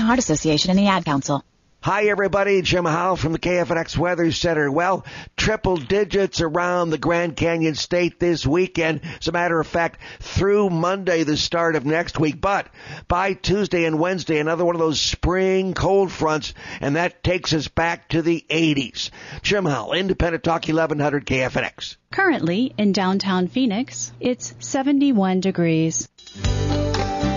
Heart Association and the Ad Council. Hi, everybody. Jim Howell from the KFNX Weather Center. Well, triple digits around the Grand Canyon State this weekend. As a matter of fact, through Monday, the start of next week. But by Tuesday and Wednesday, another one of those spring cold fronts, and that takes us back to the 80s. Jim Howell, Independent Talk 1100 KFNX. Currently, in downtown Phoenix, it's 71 degrees.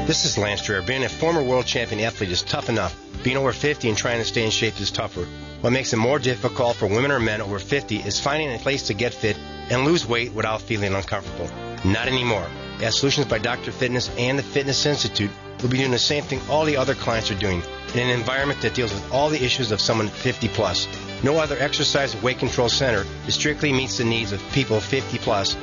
This is Lance Dreher. Being a former world champion athlete is tough enough. Being over 50 and trying to stay in shape is tougher. What makes it more difficult for women or men over 50 is finding a place to get fit and lose weight without feeling uncomfortable. Not anymore. At Solutions by Dr. Fitness and the Fitness Institute, we'll be doing the same thing all the other clients are doing in an environment that deals with all the issues of someone 50 plus. No other exercise or weight control center strictly meets the needs of people 50 plus.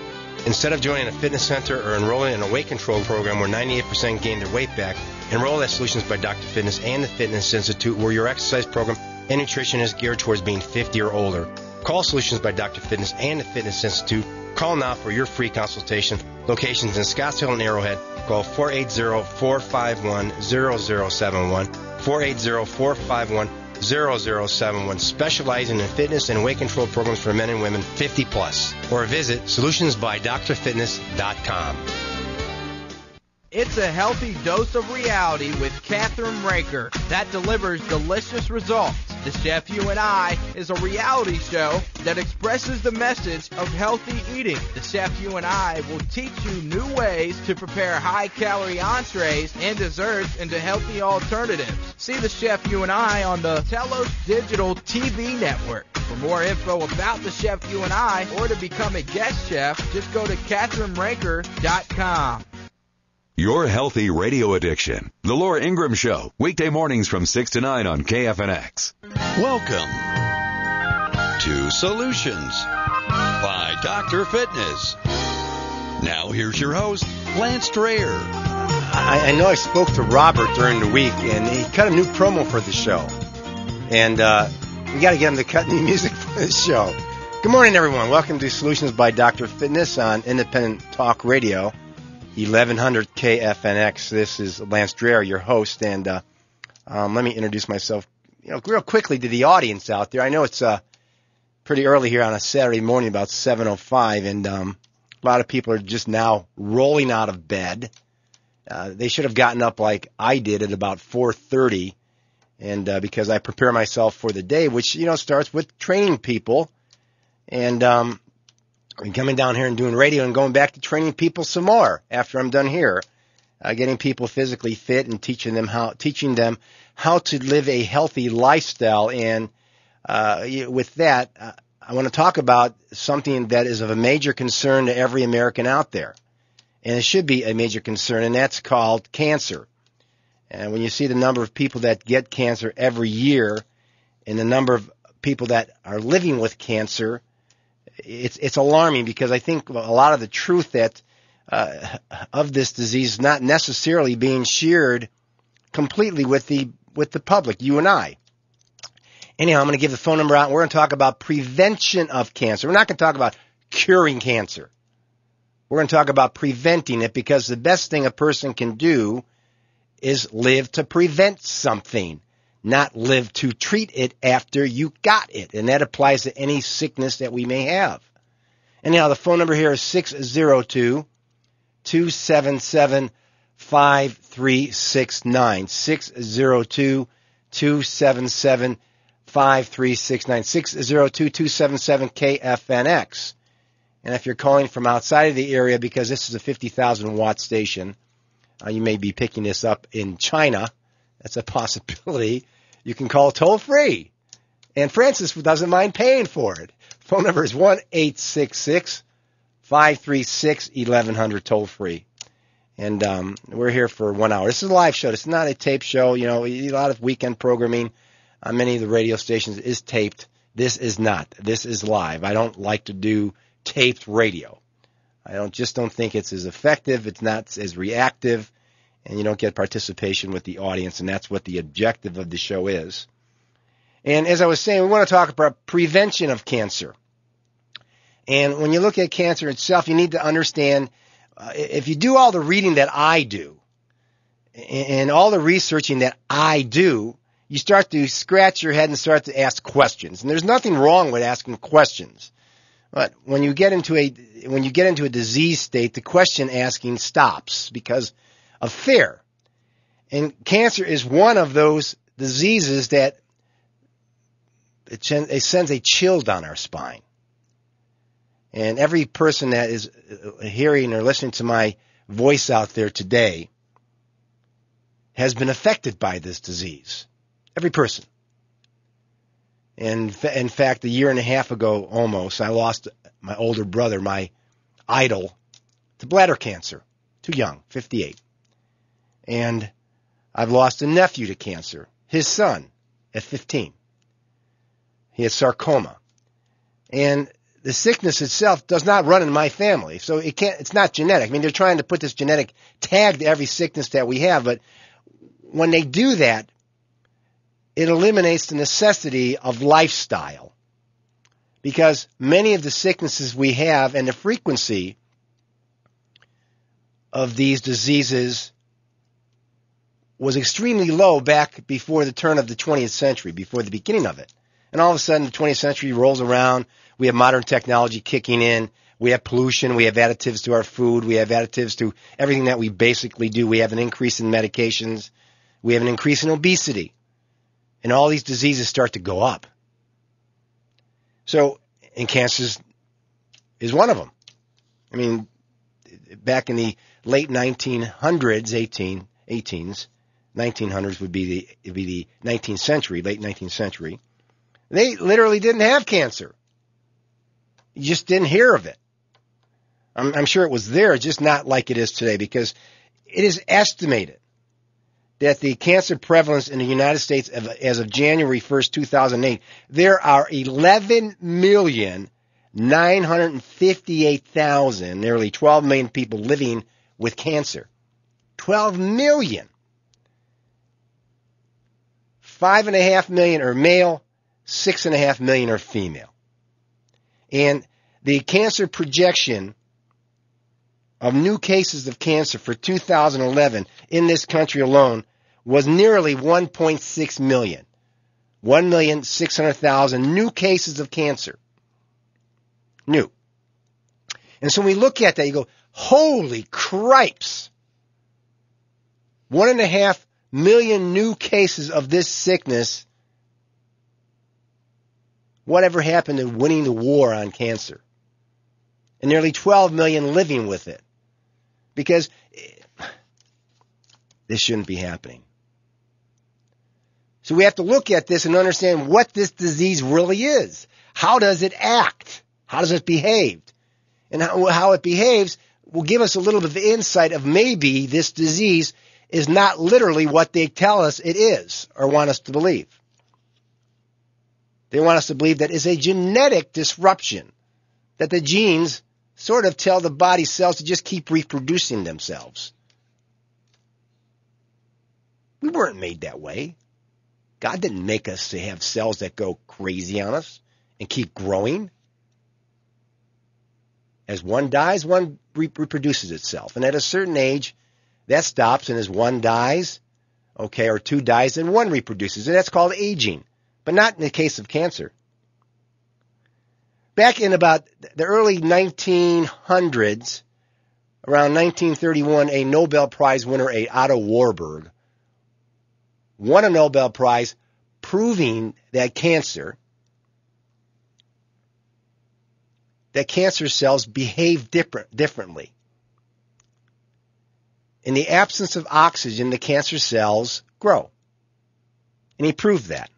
Instead of joining a fitness center or enrolling in a weight control program where 98% gain their weight back, enroll at Solutions by Dr. Fitness and the Fitness Institute, where your exercise program and nutrition is geared towards being 50 or older. Call Solutions by Dr. Fitness and the Fitness Institute. Call now for your free consultation. Locations in Scottsdale and Arrowhead. Call 480-451-0071. 480-451-0071, specializing in fitness and weight control programs for men and women 50 plus. Or visit solutionsbydrfitness.com. It's a healthy dose of reality with Catherine Raker that delivers delicious results. The Chef You and I is a reality show that expresses the message of healthy eating. The Chef You and I will teach you new ways to prepare high-calorie entrees and desserts into healthy alternatives. See The Chef You and I on the Telos Digital TV network. For more info about The Chef You and I or to become a guest chef, just go to CatherineRaker.com. Your healthy radio addiction. The Laura Ingraham Show, weekday mornings from 6 to 9 on KFNX. Welcome to Solutions by Dr. Fitness. Now here's your host, Lance Dreher. I know I spoke to Robert during the week, and he cut a new promo for the show. And we got to get him to cut new music for this show. Good morning, everyone. Welcome to Solutions by Dr. Fitness on Independent Talk Radio. 1100 KFNX. This is Lance Dreher, your host, and let me introduce myself, real quickly to the audience out there. I know it's pretty early here on a Saturday morning, about 7:05, and a lot of people are just now rolling out of bed. They should have gotten up like I did at about 4:30, and because I prepare myself for the day, which starts with training people, and coming down here and doing radio and going back to training people some more after I'm done here, getting people physically fit and teaching them how to live a healthy lifestyle. And with that, I want to talk about something that is of a major concern to every American out there, and it should be a major concern, and that's called cancer. And when you see the number of people that get cancer every year and the number of people that are living with cancer, it's alarming, because I think a lot of the truth that of this disease is not necessarily being shared completely with the public, you and I. Anyhow, I'm going to give the phone number out, and we're going to talk about prevention of cancer. We're not going to talk about curing cancer. We're going to talk about preventing it, because the best thing a person can do is live to prevent something, not live to treat it after you got it. And that applies to any sickness that we may have. Anyhow, the phone number here is 602-277-5369. 602-277-5369. 602-277-KFNX. And if you're calling from outside of the area, because this is a 50,000 watt station, you may be picking this up in China. That's a possibility. You can call toll free, and Francis doesn't mind paying for it. Phone number is 1-866-536-1100, toll free. And we're here for 1 hour. This is a live show. This is not a tape show. A lot of weekend programming on many of the radio stations is taped. This is not. This is live. I don't like to do taped radio. I don't think it's as effective. It's not as reactive. And you don't get participation with the audience, and that's what the objective of the show is. And as I was saying, we want to talk about prevention of cancer. And when you look at cancer itself, you need to understand, if you do all the reading that I do, and all the researching that I do, you start to scratch your head and start to ask questions. And there's nothing wrong with asking questions. But when you get into a disease state, the question asking stops because of fear. And cancer is one of those diseases that it sends a chill down our spine. And every person that is hearing or listening to my voice out there today has been affected by this disease. Every person. And in fact, a year and a half ago almost, I lost my older brother, my idol, to bladder cancer. Too young, 58. And I've lost a nephew to cancer, his son, at 15. He had sarcoma. And the sickness itself does not run in my family, so it's not genetic. I mean, they're trying to put this genetic tag to every sickness that we have, but when they do that, it eliminates the necessity of lifestyle. Because many of the sicknesses we have and the frequency of these diseases was extremely low back before the turn of the 20th century, before the beginning of it. And all of a sudden, the 20th century rolls around. We have modern technology kicking in. We have pollution. We have additives to our food. We have additives to everything that we basically do. We have an increase in medications. We have an increase in obesity. And all these diseases start to go up. So, and cancer is one of them. I mean, back in the late 1900s, 1900s would be the 19th century, late 19th century. They literally didn't have cancer. You just didn't hear of it. I'm sure it was there, just not like it is today, because it is estimated that the cancer prevalence in the United States as of January 1st, 2008, there are 11,958,000, nearly 12 million people living with cancer. 12 million. 5.5 million are male, 6.5 million are female. And the cancer projection of new cases of cancer for 2011 in this country alone was nearly 1.6 million. 1,600,000 new cases of cancer. New. And so when we look at that, you go, holy cripes. 1.5 million new cases of this sickness. Whatever happened to winning the war on cancer? And nearly 12 million living with it. Because this shouldn't be happening. So we have to look at this and understand what this disease really is. How does it act? How does it behave? And how it behaves will give us a little bit of insight of maybe this disease is not literally what they tell us it is or want us to believe. They want us to believe that it's a genetic disruption, that the genes sort of tell the body cells to just keep reproducing themselves. We weren't made that way. God didn't make us to have cells that go crazy on us and keep growing. As one dies, one reproduces itself. And at a certain age, that stops, and as one dies, or two dies, then one reproduces. And that's called aging. But not in the case of cancer. Back in about the early 1900s, around 1931, a Nobel Prize winner, Otto Warburg, won a Nobel Prize proving that cancer cells behave differently. In the absence of oxygen, the cancer cells grow. And he proved that.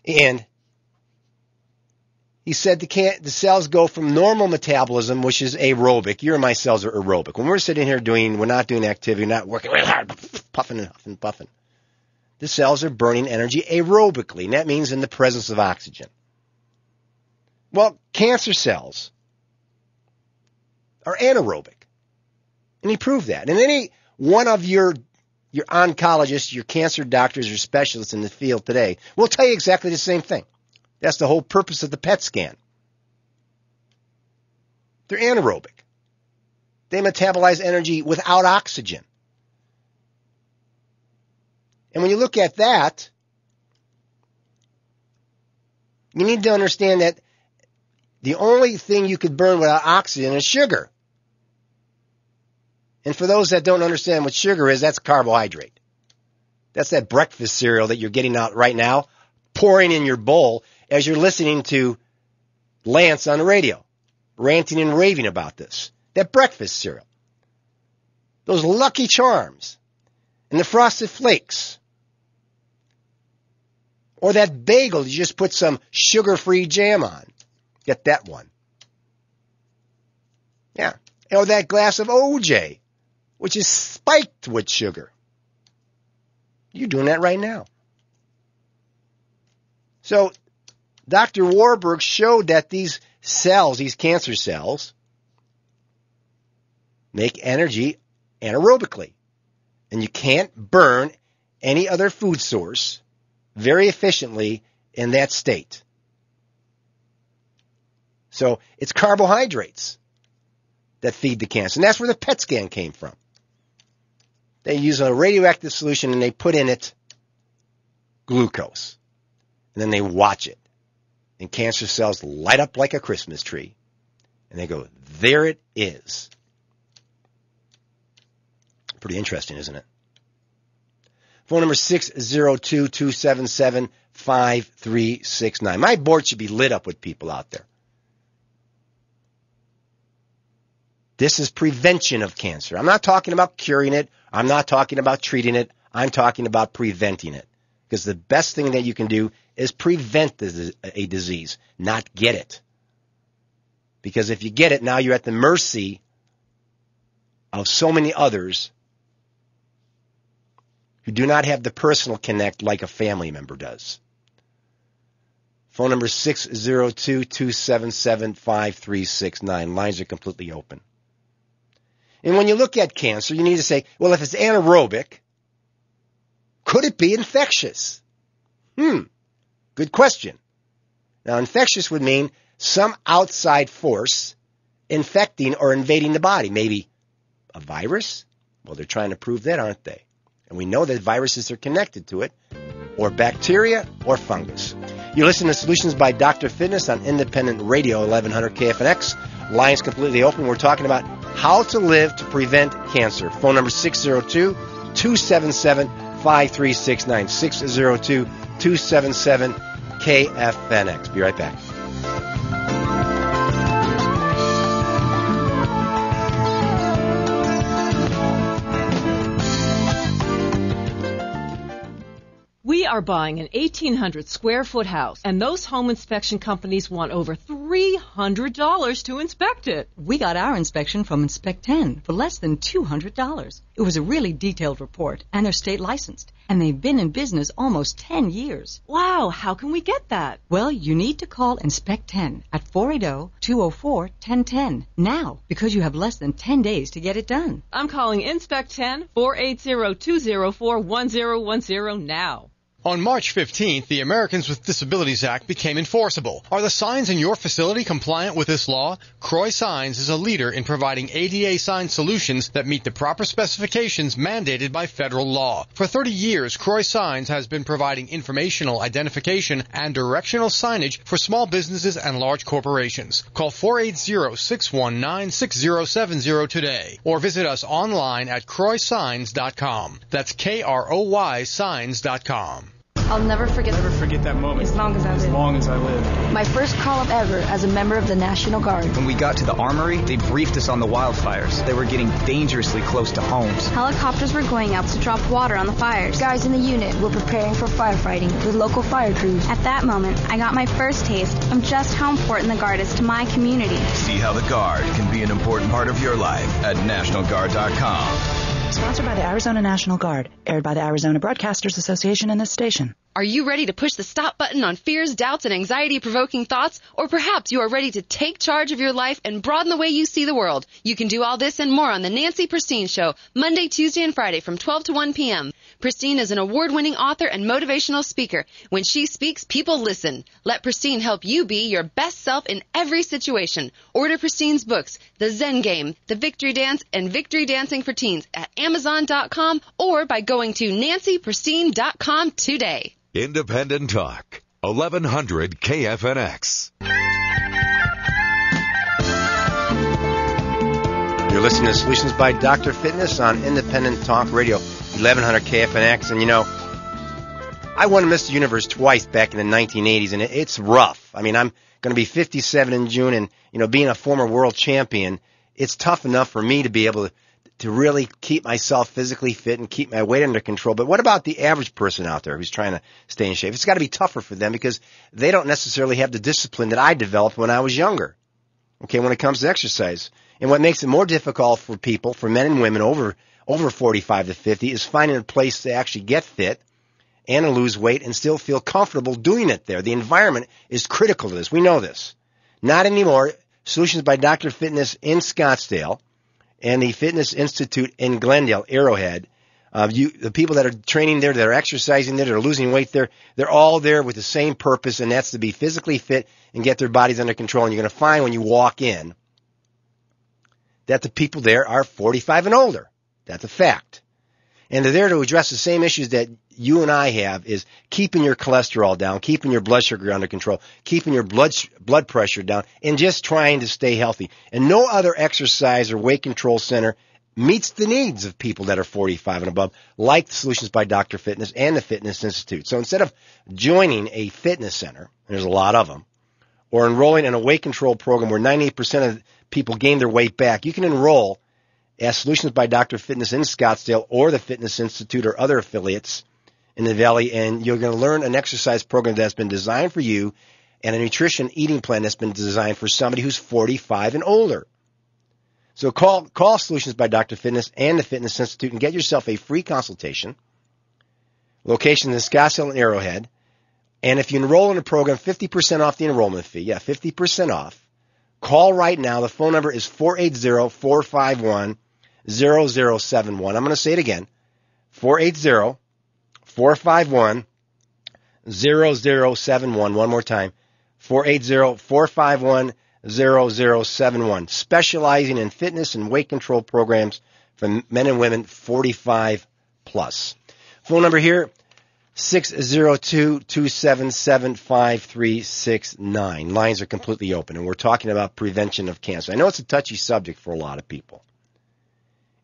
And he said the cells go from normal metabolism, which is aerobic. Your and my cells are aerobic. When we're sitting here we're not doing activity, not working really hard, puffing and huffing, puffing. The cells are burning energy aerobically, and that means in the presence of oxygen. Well, cancer cells are anaerobic. And he proved that. And any one of your oncologists, your cancer doctors, or specialists in the field today will tell you exactly the same thing. That's the whole purpose of the PET scan. They're anaerobic. They metabolize energy without oxygen. And when you look at that, you need to understand that the only thing you could burn without oxygen is sugar. And for those that don't understand what sugar is, that's carbohydrate. That's that breakfast cereal that you're getting out right now, pouring in your bowl as you're listening to Lance on the radio, ranting and raving about this. That breakfast cereal. Those Lucky Charms and the Frosted Flakes. Or that bagel you just put some sugar-free jam on. Get that one. Yeah. Or that glass of OJ, which is spiked with sugar. You're doing that right now. So, Dr. Warburg showed that these cells, these cancer cells, make energy anaerobically. And you can't burn any other food source very efficiently in that state. So it's carbohydrates that feed the cancer. And that's where the PET scan came from. They use a radioactive solution and they put in it glucose. And then they watch it. And cancer cells light up like a Christmas tree. And they go, there it is. Pretty interesting, isn't it? Phone number 602-277-5369. My board should be lit up with people out there. This is prevention of cancer. I'm not talking about curing it. I'm not talking about treating it. I'm talking about preventing it. Because the best thing that you can do is prevent a disease, not get it. Because if you get it, now you're at the mercy of so many others who do not have the personal connect like a family member does. Phone number 602-277-5369. Lines are completely open. And when you look at cancer, you need to say, well, if it's anaerobic, could it be infectious? Good question. Now, infectious would mean some outside force infecting or invading the body. Maybe a virus? Well, they're trying to prove that, aren't they? And we know that viruses are connected to it, or bacteria, or fungus. You listen to Solutions by Dr. Fitness on Independent Radio, 1100 KFNX. Lines completely open. We're talking about how to live to prevent cancer. Phone number 602-277-5369. 602-277-KFNX. Be right back. We are buying an 1,800 square foot house, and those home inspection companies want over $300 to inspect it. We got our inspection from Inspect 10 for less than $200. It was a really detailed report, and they're state licensed, and they've been in business almost 10 years. Wow, how can we get that? Well, you need to call Inspect 10 at 480-204-1010 now, because you have less than 10 days to get it done. I'm calling Inspect 10, 480-204-1010 now. On March 15th, the Americans with Disabilities Act became enforceable. Are the signs in your facility compliant with this law? Croy Signs is a leader in providing ADA sign solutions that meet the proper specifications mandated by federal law. For 30 years, Croy Signs has been providing informational identification and directional signage for small businesses and large corporations. Call 480-619-6070 today or visit us online at croysigns.com. That's KROY signs.com. I'll never forget that moment. As long as I live. My first call-up ever as a member of the National Guard. When we got to the armory, they briefed us on the wildfires. They were getting dangerously close to homes. Helicopters were going out to drop water on the fires. Guys in the unit were preparing for firefighting with local fire crews. At that moment, I got my first taste of just how important the Guard is to my community. See how the Guard can be an important part of your life at NationalGuard.com. Sponsored by the Arizona National Guard. Aired by the Arizona Broadcasters Association and this station. Are you ready to push the stop button on fears, doubts, and anxiety-provoking thoughts? Or perhaps you are ready to take charge of your life and broaden the way you see the world. You can do all this and more on The Nancy Pristine Show, Monday, Tuesday, and Friday from 12 to 1 p.m. Pristine is an award-winning author and motivational speaker. When she speaks, people listen. Let Pristine help you be your best self in every situation. Order Pristine's books, The Zen Game, The Victory Dance, and Victory Dancing for Teens at Amazon.com or by going to nancypristine.com today. Independent Talk, 1100 KFNX. You're listening to Solutions by Dr. Fitness on Independent Talk Radio, 1100 KFNX. And, you know, I won Mr. Universe twice back in the 1980s, and it's rough. I mean, I'm going to be 57 in June, and, you know, being a former world champion, it's tough enough for me to be able to really keep myself physically fit and keep my weight under control. But what about the average person out there who's trying to stay in shape? It's got to be tougher for them because they don't necessarily have the discipline that I developed when I was younger, okay, when it comes to exercise. And what makes it more difficult for people, for men and women over 45 to 50, is finding a place to actually get fit and to lose weight and still feel comfortable doing it there. The environment is critical to this. We know this. Not anymore. Solutions by Dr. Fitness in Scottsdale and the Fitness Institute in Glendale, Arrowhead. The people that are training there, that are exercising there, that are losing weight there, they're all there with the same purpose, and that's to be physically fit and get their bodies under control. And you're going to find when you walk in that the people there are 45 and older. That's a fact. And they're there to address the same issues that you and I have, is keeping your cholesterol down, keeping your blood sugar under control, keeping your blood pressure down, and just trying to stay healthy. And no other exercise or weight control center meets the needs of people that are 45 and above, like Solutions by Dr. Fitness and the Fitness Institute. So instead of joining a fitness center, there's a lot of them, or enrolling in a weight control program where 98% of people gain their weight back, you can enroll at Solutions by Dr. Fitness in Scottsdale or the Fitness Institute or other affiliates in the Valley, and you're going to learn an exercise program that's been designed for you and a nutrition eating plan that's been designed for somebody who's 45 and older. So call Solutions by Dr. Fitness and the Fitness Institute and get yourself a free consultation. Locations in Scottsdale and Arrowhead. And if you enroll in the program, 50% off the enrollment fee. Yeah, 50% off. Call right now. The phone number is 480-451-0071. I'm going to say it again. 480-451-0071. One more time. 480-451-0071. Specializing in fitness and weight control programs for men and women 45 plus. Phone number here, 602-277-5369. Lines are completely open, and we're talking about prevention of cancer. I know it's a touchy subject for a lot of people.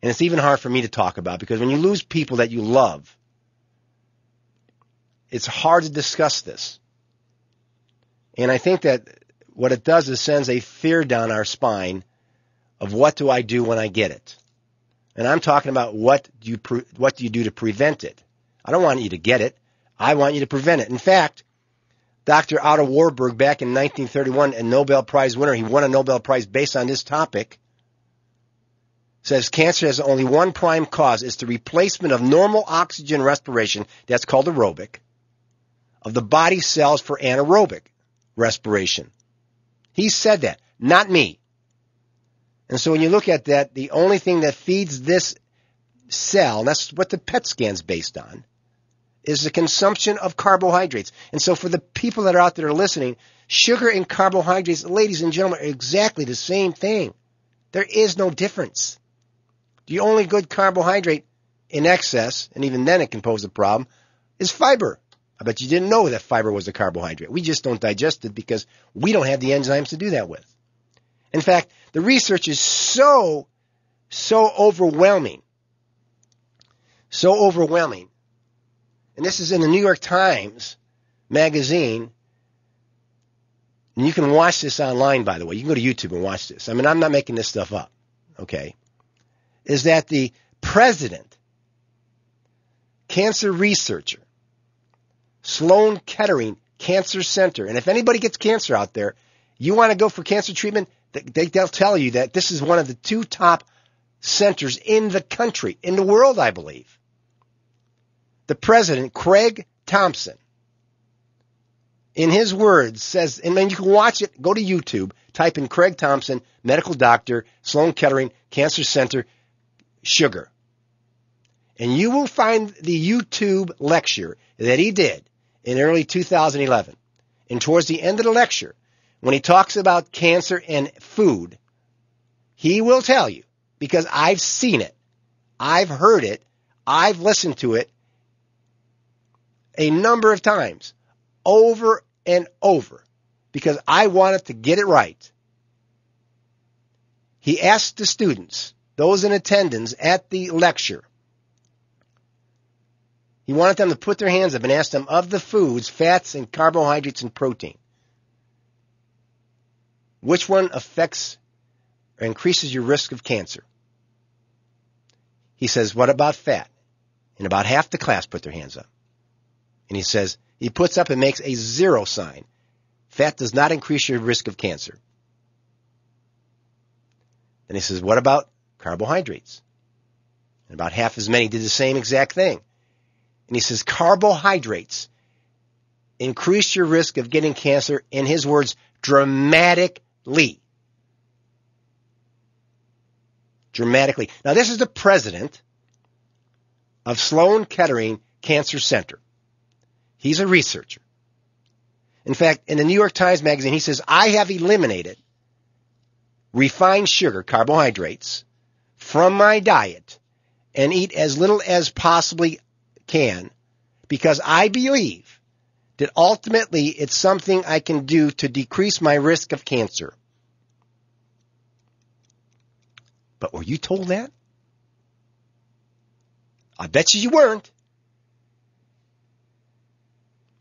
And it's even hard for me to talk about because when you lose people that you love, it's hard to discuss this. And I think that what it does is sends a fear down our spine of what do I do when I get it? And I'm talking about what do you do to prevent it? I don't want you to get it. I want you to prevent it. In fact, Dr. Otto Warburg, back in 1931, a Nobel Prize winner, he won a Nobel Prize based on this topic, says cancer has only one prime cause. It's the replacement of normal oxygen respiration, that's called aerobic, of the body cells for anaerobic respiration. He said that, not me. And so when you look at that, the only thing that feeds this cell, and that's what the PET scan's based on, is the consumption of carbohydrates. And so for the people that are out there listening, sugar and carbohydrates, ladies and gentlemen, are exactly the same thing. There is no difference. The only good carbohydrate in excess, and even then it can pose a problem, is fiber. I bet you didn't know that fiber was a carbohydrate. We just don't digest it because we don't have the enzymes to do that with. In fact, the research is so overwhelming. So overwhelming. And this is in the New York Times magazine. And you can watch this online, by the way. You can go to YouTube and watch this. I mean, I'm not making this stuff up. Okay. Is that the president, cancer researcher, Sloan Kettering Cancer Center. And if anybody gets cancer out there, you want to go for cancer treatment, they'll tell you that this is one of the two top centers in the country, in the world, I believe. The president, Craig Thompson, in his words, says, and then you can watch it, go to YouTube, type in Craig Thompson, medical doctor, Sloan Kettering Cancer Center, sugar. And you will find the YouTube lecture that he did in early 2011. And towards the end of the lecture, when he talks about cancer and food, he will tell you, because I've seen it, I've heard it, I've listened to it a number of times, over and over, because I wanted to get it right. He asked the students, those in attendance at the lecture, he wanted them to put their hands up and ask them of the foods, fats and carbohydrates and protein, which one affects or increases your risk of cancer? He says, what about fat? And about half the class put their hands up. And he says, he puts up and makes a 0 sign. Fat does not increase your risk of cancer. Then he says, what about carbohydrates? And about half as many did the same exact thing. And he says, carbohydrates increase your risk of getting cancer, in his words, dramatically. Dramatically. Now, this is the president of Sloan Kettering Cancer Center. He's a researcher. In fact, in the New York Times Magazine, he says, I have eliminated refined sugar, carbohydrates, from my diet and eat as little as possibly can, because I believe that ultimately it's something I can do to decrease my risk of cancer. But were you told that? I bet you weren't.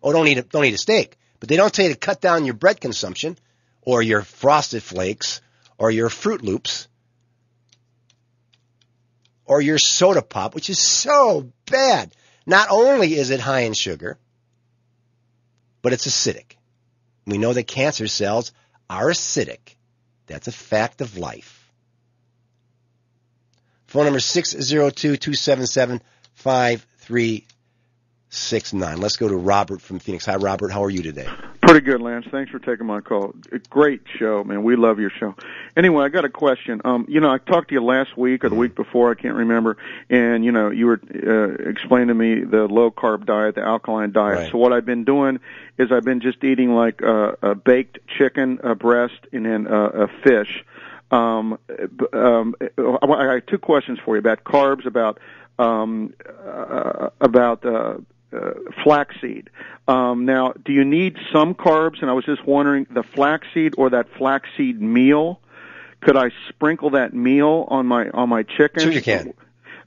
Oh, don't eat a steak. But they don't tell you to cut down your bread consumption or your Frosted Flakes or your Fruit Loops or your soda pop, which is so bad. Not only is it high in sugar, but it's acidic. We know that cancer cells are acidic. That's a fact of life. Phone number 602-277-5369. Let's go to Robert from Phoenix. Hi, Robert. How are you today? Pretty good, Lance. Thanks for taking my call. Great show, man. We love your show. Anyway, I got a question. I talked to you last week or the week before, I can't remember, and, you were explaining to me the low-carb diet, the alkaline diet. Right. So what I've been doing is I've been just eating like a baked chicken breast and then a fish. I have two questions for you about carbs, about flaxseed. Now, do you need some carbs? And I was just wondering, the flaxseed or that flaxseed meal, could I sprinkle that meal on my chicken? Sure you can.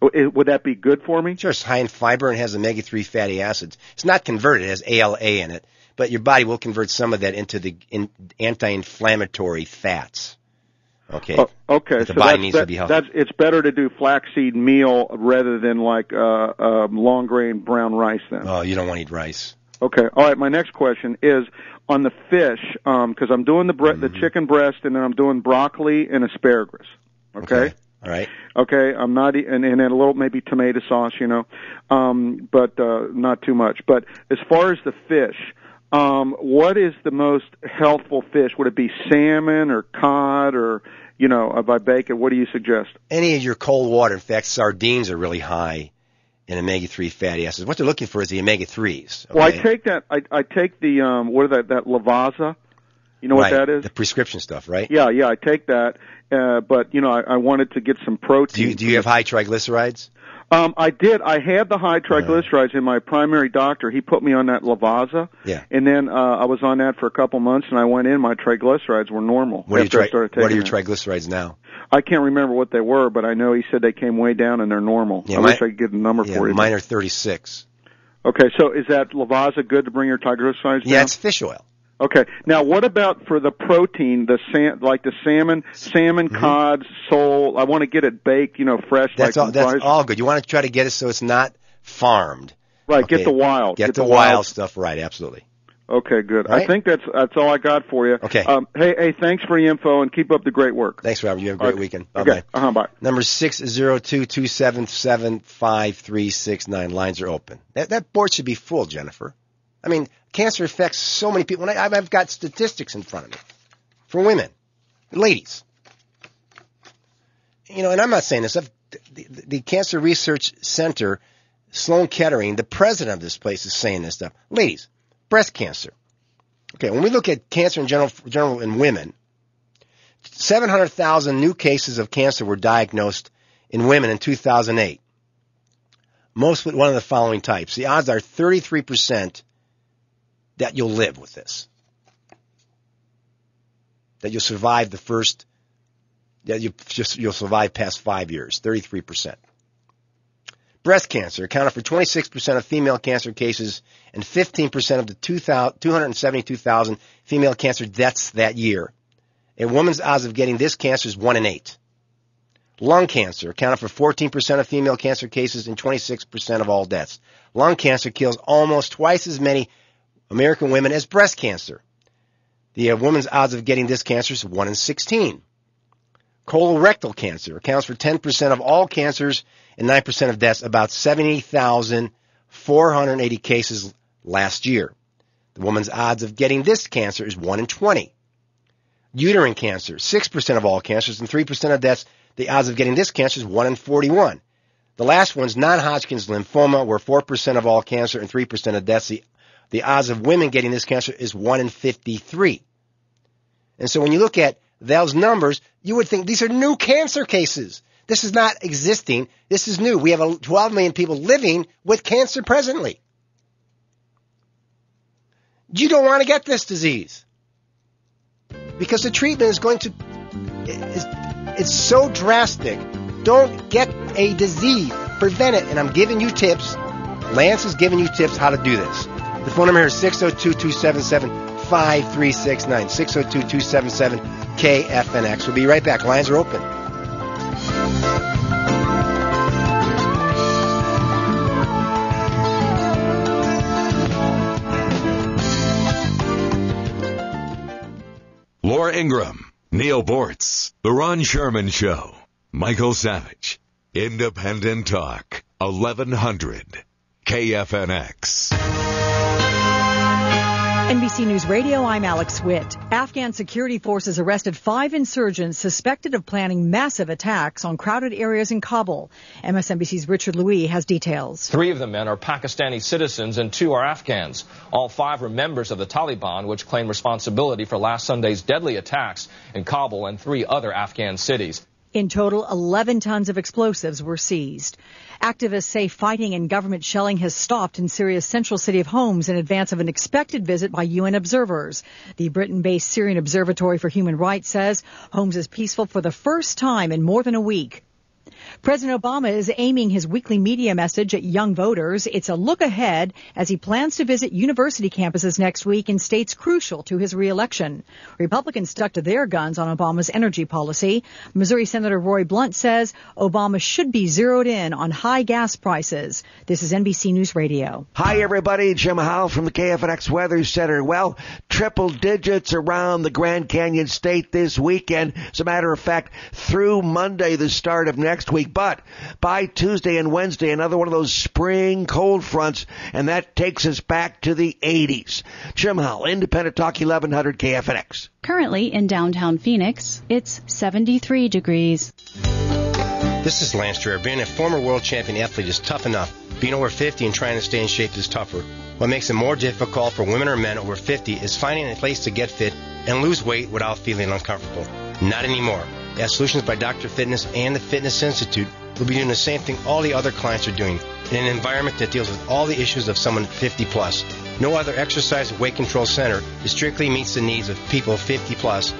Would that be good for me? Sure, it's high in fiber and has omega-3 fatty acids. It's not converted. It has ALA in it. But your body will convert some of that into the anti-inflammatory fats. Okay. Okay. The body needs to be healthy. It's better to do flaxseed meal rather than like long grain brown rice then. Oh, you don't want to eat rice. Okay. All right. My next question is on the fish, because I'm doing the chicken breast and then I'm doing broccoli and asparagus. Okay. All right. Okay. I'm not and then a little maybe tomato sauce, but not too much. But as far as the fish. What is the most healthful fish? Would it be salmon or cod or, if I bake it, what do you suggest? Any of your cold water. In fact, sardines are really high in omega-3 fatty acids. What they're looking for is the omega-3s. Okay? Well, I take that, I take the, that Lavazza. You know what that is? The prescription stuff, right? Yeah, I take that. But, I wanted to get some protein. Do you have high triglycerides? I did. I had the high triglycerides, and my primary doctor, he put me on that Lavazza. Yeah. And then I was on that for a couple months, and I went in. My triglycerides were normal. What are your triglycerides now? I can't remember what they were, but I know he said they came way down, and they're normal. Yeah, I wish I could get a number for you. Mine are 36. Okay, so is that Lavazza good to bring your triglycerides down? Yeah, it's fish oil. Okay. Now, what about for the protein, the salmon, cod, sole? I want to get it baked, fresh. That's all good. You want to try to get it so it's not farmed. Right. Okay. Get the wild. Get the wild stuff right. Absolutely. Okay. Good. Right. I think that's all I got for you. Okay. Hey, thanks for the info and keep up the great work. Thanks, Robert. You have a great weekend. Bye. Okay. Bye. Number 602-277-5369. Lines are open. That board should be full, Jennifer. I mean, cancer affects so many people. I've got statistics in front of me for women, ladies. And I'm not saying this. I've the Cancer Research Center, Sloan Kettering, the president of this place, is saying this stuff. Ladies, breast cancer. Okay, when we look at cancer in general in women, 700,000 new cases of cancer were diagnosed in women in 2008. Most with one of the following types. The odds are 33% that you'll live with this. That you'll survive you'll survive past 5 years, 33%. Breast cancer accounted for 26% of female cancer cases and 15% of the 272,000 female cancer deaths that year. A woman's odds of getting this cancer is 1 in 8. Lung cancer accounted for 14% of female cancer cases and 26% of all deaths. Lung cancer kills almost twice as many American women as breast cancer. The woman's odds of getting this cancer is 1 in 16. Colorectal cancer accounts for 10% of all cancers and 9% of deaths, about 70,480 cases last year. The woman's odds of getting this cancer is 1 in 20. Uterine cancer, 6% of all cancers and 3% of deaths. The odds of getting this cancer is 1 in 41. The last one's non-Hodgkin's lymphoma, where 4% of all cancer and 3% of deaths. The odds of women getting this cancer is 1 in 53. And so when you look at those numbers, you would think these are new cancer cases. This is not existing. This is new. We have 12 million people living with cancer presently. You don't want to get this disease because the treatment is going to, it's so drastic. Don't get a disease. Prevent it. And I'm giving you tips. Lance is giving you tips how to do this. The phone number here is 602-277-5369. 602-277-KFNX. We'll be right back. Lines are open. Laura Ingraham, Neil Bortz, The Ron Sherman Show, Michael Savage, Independent Talk, 1100, KFNX. NBC News Radio, I'm Alex Witt. Afghan security forces arrested 5 insurgents suspected of planning massive attacks on crowded areas in Kabul. MSNBC's Richard Louis has details. 3 of the men are Pakistani citizens and 2 are Afghans. All 5 are members of the Taliban, which claim responsibility for last Sunday's deadly attacks in Kabul and 3 other Afghan cities. In total, 11 tons of explosives were seized. Activists say fighting and government shelling has stopped in Syria's central city of Homs in advance of an expected visit by UN observers. The Britain-based Syrian Observatory for Human Rights says Homs is peaceful for the first time in more than a week. President Obama is aiming his weekly media message at young voters. It's a look ahead as he plans to visit university campuses next week in states crucial to his reelection. Republicans stuck to their guns on Obama's energy policy. Missouri Senator Roy Blunt says Obama should be zeroed in on high gas prices. This is NBC News Radio. Hi, everybody. Jim Howell from the KFNX Weather Center. Well, triple digits around the Grand Canyon State this weekend. As a matter of fact, through Monday, the start of next week. But by Tuesday and Wednesday, another one of those spring cold fronts, and that takes us back to the 80s. Jim Howell, Independent Talk, 1100 KFNX. Currently in downtown Phoenix, it's 73 degrees. This is Lance Dreher. Being a former world champion athlete is tough enough. Being over 50 and trying to stay in shape is tougher. What makes it more difficult for women or men over 50 is finding a place to get fit and lose weight without feeling uncomfortable. Not anymore. At Solutions by Dr. Fitness and the Fitness Institute, we'll be doing the same thing all the other clients are doing in an environment that deals with all the issues of someone 50 plus. No other exercise weight control center strictly meets the needs of people 50 plus.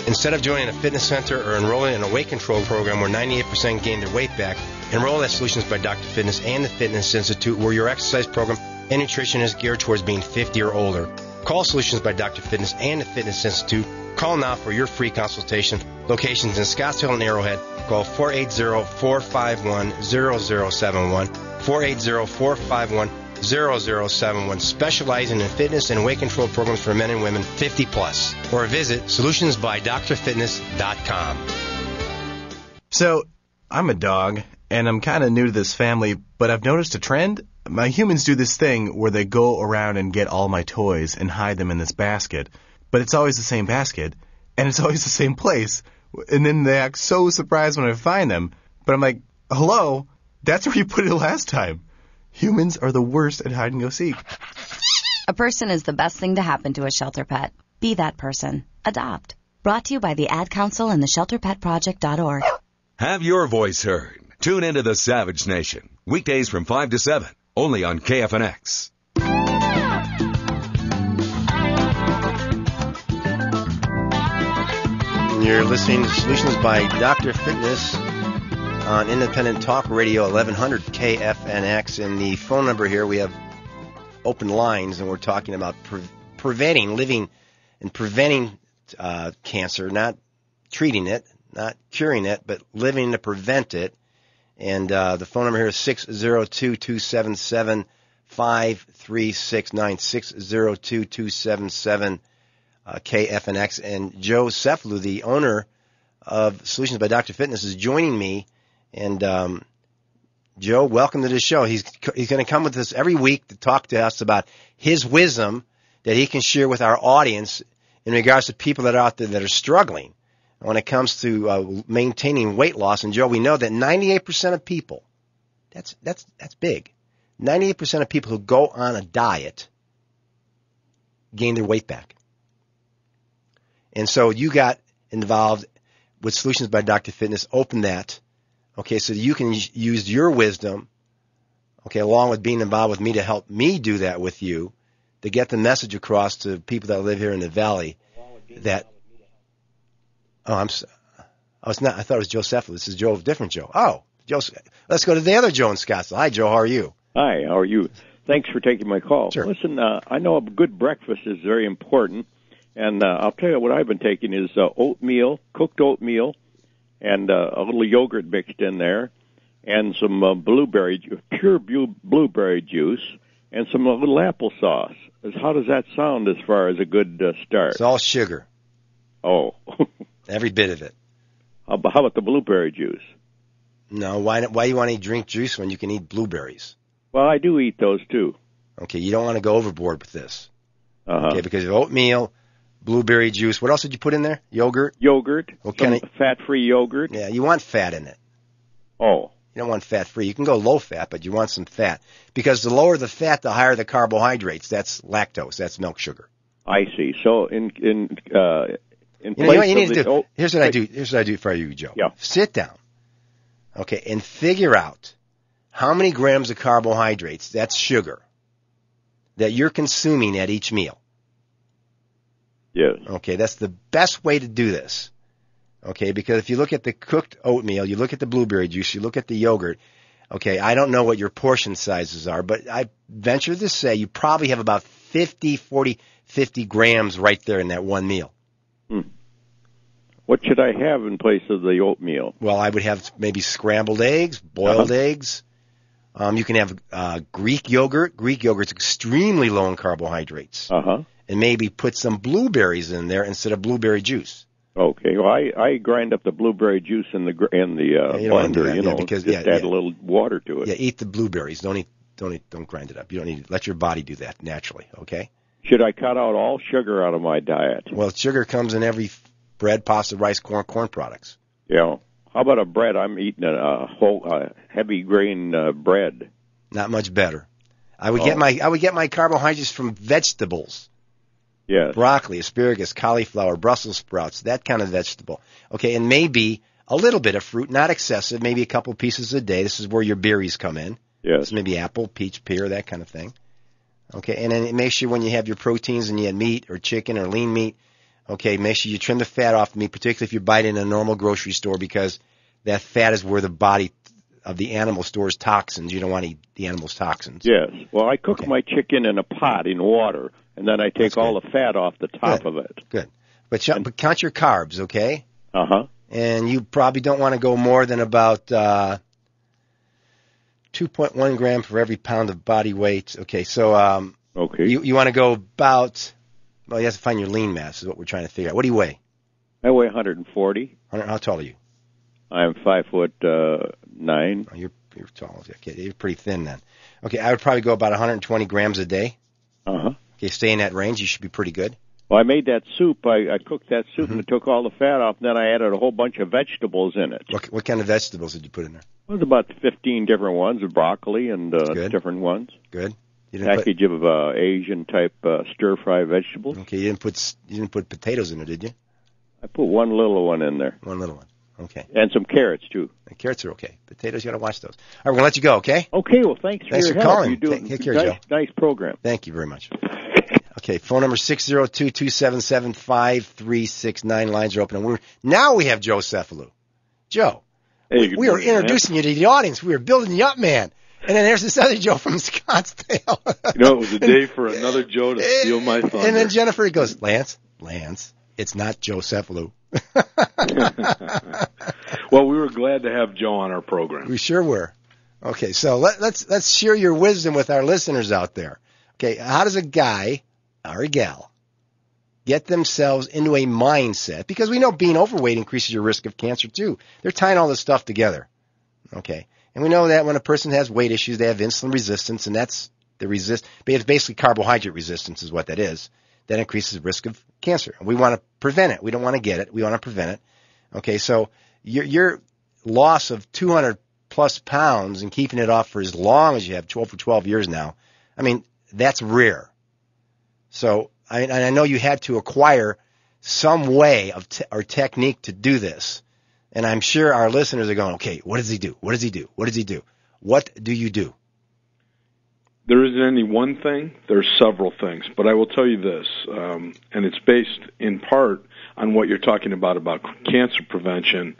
Instead of joining a fitness center or enrolling in a weight control program where 98% gain their weight back, enroll at Solutions by Dr. Fitness and the Fitness Institute, where your exercise program and nutrition is geared towards being 50 or older. Call Solutions by Dr. Fitness and the Fitness Institute. Call now for your free consultation. Locations in Scottsdale and Arrowhead. Call 480-451-0071. 480-451-0071. Specializing in fitness and weight control programs for men and women 50 plus. Or visit solutionsbydrfitness.com. So, I'm a dog, and I'm kind of new to this family, but I've noticed a trend. My humans do this thing where they go around and get all my toys and hide them in this basket. But it's always the same basket, and it's always the same place. And then they act so surprised when I find them. But I'm like, Hello? That's where you put it last time. Humans are the worst at hide and go seek. A person is the best thing to happen to a shelter pet. Be that person. Adopt. Brought to you by the Ad Council and the ShelterPetProject.org. Have your voice heard. Tune into the Savage Nation. Weekdays from 5 to 7. Only on KFNX. You're listening to Solutions by Dr. Fitness on Independent Talk Radio 1100 KFNX. And the phone number here, we have open lines, and we're talking about living and preventing cancer, not treating it, not curing it, but living to prevent it. And the phone number here is 602-277-5369, 602-277 KFNX. And Joe Cefalu, the owner of Solutions by Dr. Fitness, is joining me. And Joe, welcome to the show. He's going to come with us every week to talk to us about his wisdom that he can share with our audience in regards to people that are out there that are struggling when it comes to maintaining weight loss. And Joe, we know that 98% of people, that's big, 98% of people who go on a diet gain their weight back. And so you got involved with Solutions by Dr. Fitness, open that, okay, so you can use your wisdom, okay, along with being involved with me to help me do that with you, to get the message across to people that live here in the Valley that, I thought it was Joe Cefalu. This is Joe, different Joe. Oh, Joe, let's go to the other Joe in Scottsdale. Hi, Joe, how are you? Hi, how are you? Thanks for taking my call. Sure. Listen, I know a good breakfast is very important, and I'll tell you what I've been taking is oatmeal, cooked oatmeal, and a little yogurt mixed in there, and some pure blueberry juice, and some little applesauce. How does that sound as far as a good start? It's all sugar. Oh. Every bit of it. How about the blueberry juice? No, why do you want to drink juice when you can eat blueberries? Well, I do eat those too. Okay, you don't want to go overboard with this. Uh-huh. Okay, because of oatmeal, blueberry juice. What else did you put in there? Yogurt? Yogurt. What kind of fat-free yogurt? Yeah, you want fat in it. Oh. You don't want fat-free. You can go low-fat, but you want some fat. Because the lower the fat, the higher the carbohydrates. That's lactose. That's milk sugar. I see. So in place what you need to do? Oh, Here's what I do. Here's what I do for you, Joe. Yeah. Sit down, okay, and figure out how many grams of carbohydrates, that's sugar, that you're consuming at each meal. Yes. Okay, that's the best way to do this. Okay, because if you look at the cooked oatmeal, you look at the blueberry juice, you look at the yogurt, okay, I don't know what your portion sizes are, but I venture to say you probably have about 50 grams right there in that one meal. What should I have in place of the oatmeal? Well, I would have maybe scrambled eggs, boiled eggs. You can have Greek yogurt. Greek yogurt's extremely low in carbohydrates. Uh-huh. And maybe put some blueberries in there instead of blueberry juice. Okay. Well, I grind up the blueberry juice in the blender, because just add a little water to it. Yeah, eat the blueberries. Don't grind it up. You don't need to let your body do that naturally, okay? Should I cut out all sugar out of my diet? Well, sugar comes in every bread, pasta, rice, corn products. Yeah. How about a bread? I'm eating a whole heavy grain bread. Not much better. I would get my carbohydrates from vegetables. Yes. Broccoli, asparagus, cauliflower, Brussels sprouts, that kind of vegetable. Okay, and maybe a little bit of fruit, not excessive, maybe a couple pieces a day. This is where your berries come in. Yes. So maybe apple, peach, pear, that kind of thing. Okay, and then make sure when you have your proteins and you have meat or chicken or lean meat, okay, make sure you trim the fat off the meat, particularly if you're buying in a normal grocery store, because that fat is where the body of the animal stores toxins. You don't want to eat the animal's toxins. Yes. Well, I cook my chicken in a pot in water, and then I take all the fat off the top of it. Good. But count your carbs, okay? Uh-huh. And you probably don't want to go more than about 2.1 gram for every pound of body weight. Okay, so okay. You want to go about, well, you have to find your lean mass is what we're trying to figure out. What do you weigh? I weigh 140. How tall are you? I'm 5'9". Oh, you're tall. Okay, you're pretty thin then. Okay, I would probably go about 120 grams a day. Uh-huh. Okay, stay in that range. You should be pretty good. Well, I made that soup. I cooked that soup and I took all the fat off, and then I added a whole bunch of vegetables in it. What kind of vegetables did you put in there? It was about 15 different ones, broccoli and different ones. Good. Package of Asian type stir fry vegetables. Okay, you didn't put potatoes in it, did you? I put one little one in there. One little one. Okay. And some carrots too. And carrots are okay. Potatoes, you got to watch those. All right, we're gonna let you go. Okay. Okay. Well, thanks for your help. Calling. You're doing Take care, nice, Joe. Nice program. Thank you very much. Okay, phone number 602-277-5369. Lines are open. And now we have Joe Cefalu. Joe, hey, we were introducing you to the audience. We were building you up, man. And then there's this other Joe from Scottsdale. It was a day for another Joe to steal my thunder. And then Jennifer goes, Lance, it's not Joe Cefalu. Well, we were glad to have Joe on our program. We sure were. Okay, so let's share your wisdom with our listeners out there. Okay, how does a guy or a gal get themselves into a mindset? Because we know being overweight increases your risk of cancer too. They're tying all this stuff together. Okay, and we know that when a person has weight issues, they have insulin resistance, and that's it's basically carbohydrate resistance is what that is. That increases the risk of cancer. And we want to prevent it. We don't want to get it. We want to prevent it. Okay, so your loss of 200 plus pounds and keeping it off for as long as you have, for 12 years now, I mean, that's rare. So I know you had to acquire some way of or technique to do this. And I'm sure our listeners are going, okay, what does he do? What does he do? What does he do? What do you do? There isn't any one thing. There's several things. But I will tell you this, and it's based in part on what you're talking about cancer prevention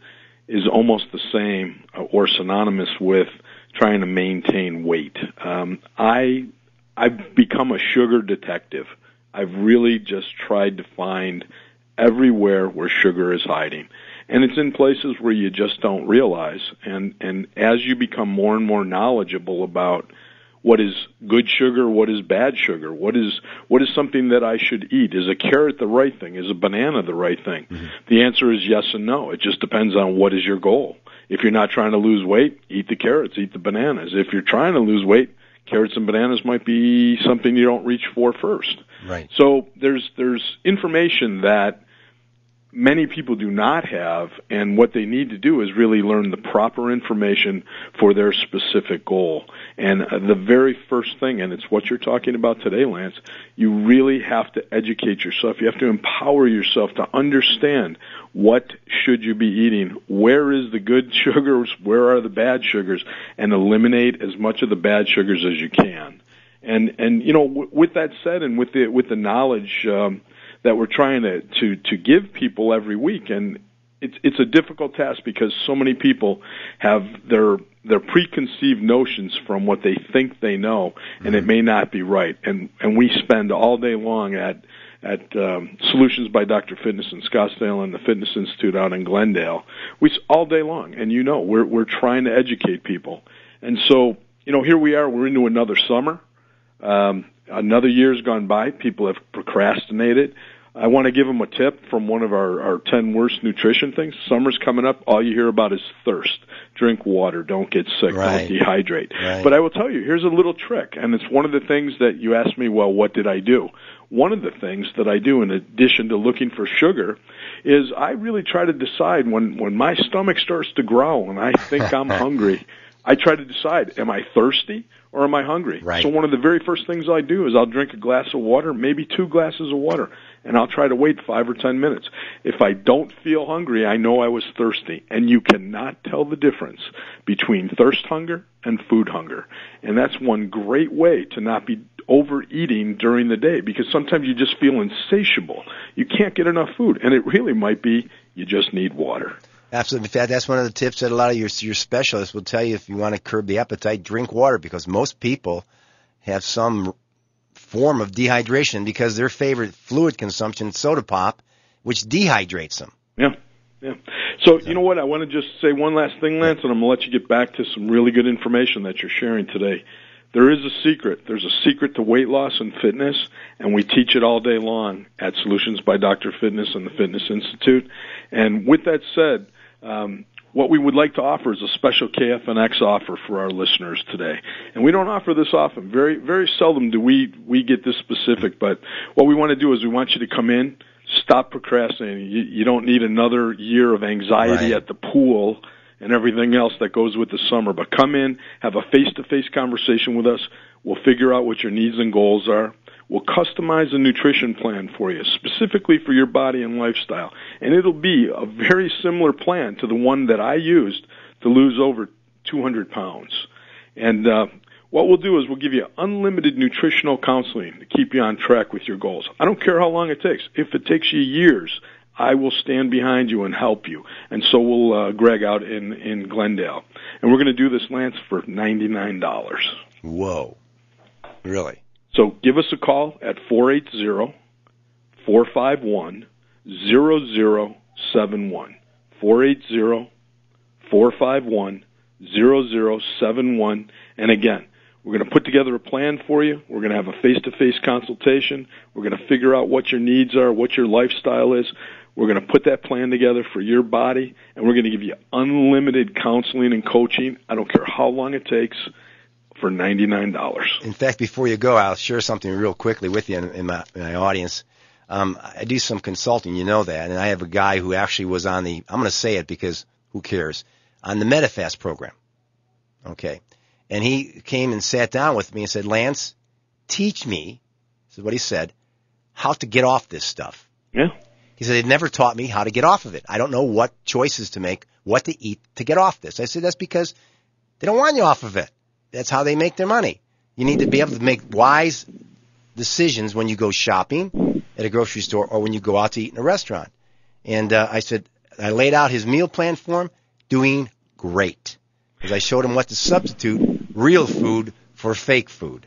is almost the same or synonymous with trying to maintain weight. I've become a sugar detective. I've really just tried to find everywhere where sugar is hiding. And it's in places where you just don't realize. And as you become more and more knowledgeable about what is good sugar, what is bad sugar, what is something that I should eat? Is a carrot the right thing? Is a banana the right thing? Mm-hmm. The answer is yes and no. It just depends on what is your goal. If you're not trying to lose weight, eat the carrots, eat the bananas. If you're trying to lose weight, carrots and bananas might be something you don't reach for first. Right. So there's information that many people do not have, and what they need to do is really learn the proper information for their specific goal. And the very first thing, and it's what you're talking about today, Lance, you really have to educate yourself. You have to empower yourself to understand what should you be eating, where is the good sugars, where are the bad sugars, and eliminate as much of the bad sugars as you can. And you know, with that said, and with the knowledge that we're trying to give people every week, and it's a difficult task because so many people have their preconceived notions from what they think they know, and it may not be right. And we spend all day long at Solutions by Dr. Fitness in Scottsdale and the Fitness Institute out in Glendale. All day long, and you know, we're trying to educate people. And so, you know, here we are. We're into another summer. Another year's gone by. People have procrastinated. I want to give them a tip from one of our 10 worst nutrition things. Summer's coming up. All you hear about is thirst. Drink water. Don't get sick. Right. Don't dehydrate. Right. But I will tell you, here's a little trick, and it's one of the things that you asked me, well, what did I do? One of the things that I do in addition to looking for sugar is I really try to decide when my stomach starts to growl and I think I'm hungry, I try to decide, am I thirsty or am I hungry? Right. So one of the very first things I do is I'll drink a glass of water, maybe 2 glasses of water, and I'll try to wait 5 or 10 minutes. If I don't feel hungry, I know I was thirsty. And you cannot tell the difference between thirst hunger and food hunger. And that's one great way to not be overeating during the day, because sometimes you just feel insatiable. You can't get enough food, and it really might be you just need water. Absolutely. In fact, that's one of the tips that a lot of your specialists will tell you. If you want to curb the appetite, drink water, because most people have some form of dehydration because their favorite fluid consumption is soda pop, which dehydrates them. Yeah. So, you know what? I want to just say one last thing, Lance, and I'm going to let you get back to some really good information that you're sharing today. There is a secret. There's a secret to weight loss and fitness, and we teach it all day long at Solutions by Dr. Fitness and the Fitness Institute. And with that said, what we would like to offer is a special KFNX offer for our listeners today. And we don't offer this often. Very, very seldom do we get this specific, but what we want to do is we want you to come in, stop procrastinating. You don't need another year of anxiety at the pool and everything else that goes with the summer. But come in, have a face-to-face conversation with us. We'll figure out what your needs and goals are. We'll customize a nutrition plan for you, specifically for your body and lifestyle. And it'll be a very similar plan to the one that I used to lose over 200 pounds. And what we'll do is we'll give you unlimited nutritional counseling to keep you on track with your goals. I don't care how long it takes. If it takes you years, I will stand behind you and help you. And so will Greg out in Glendale. And we're going to do this, Lance, for $99. Whoa. Really? So give us a call at 480-451-0071. 480-451-0071. And again, we're going to put together a plan for you. We're going to have a face-to-face consultation. We're going to figure out what your needs are, what your lifestyle is. We're going to put that plan together for your body, and we're going to give you unlimited counseling and coaching. I don't care how long it takes, for $99. In fact, before you go, I'll share something real quickly with you in my audience. I do some consulting, you know that, and I have a guy who actually was on I'm going to say it because who cares, on the MetaFast program. Okay. And he came and sat down with me and said, Lance, teach me, this is what he said, how to get off this stuff. Yeah. He said, they've never taught me how to get off of it. I don't know what choices to make, what to eat to get off this. I said, that's because they don't want you off of it. That's how they make their money. You need to be able to make wise decisions when you go shopping at a grocery store or when you go out to eat in a restaurant. And I said, I laid out his meal plan for him, doing great. Because I showed him what to substitute real food for fake food.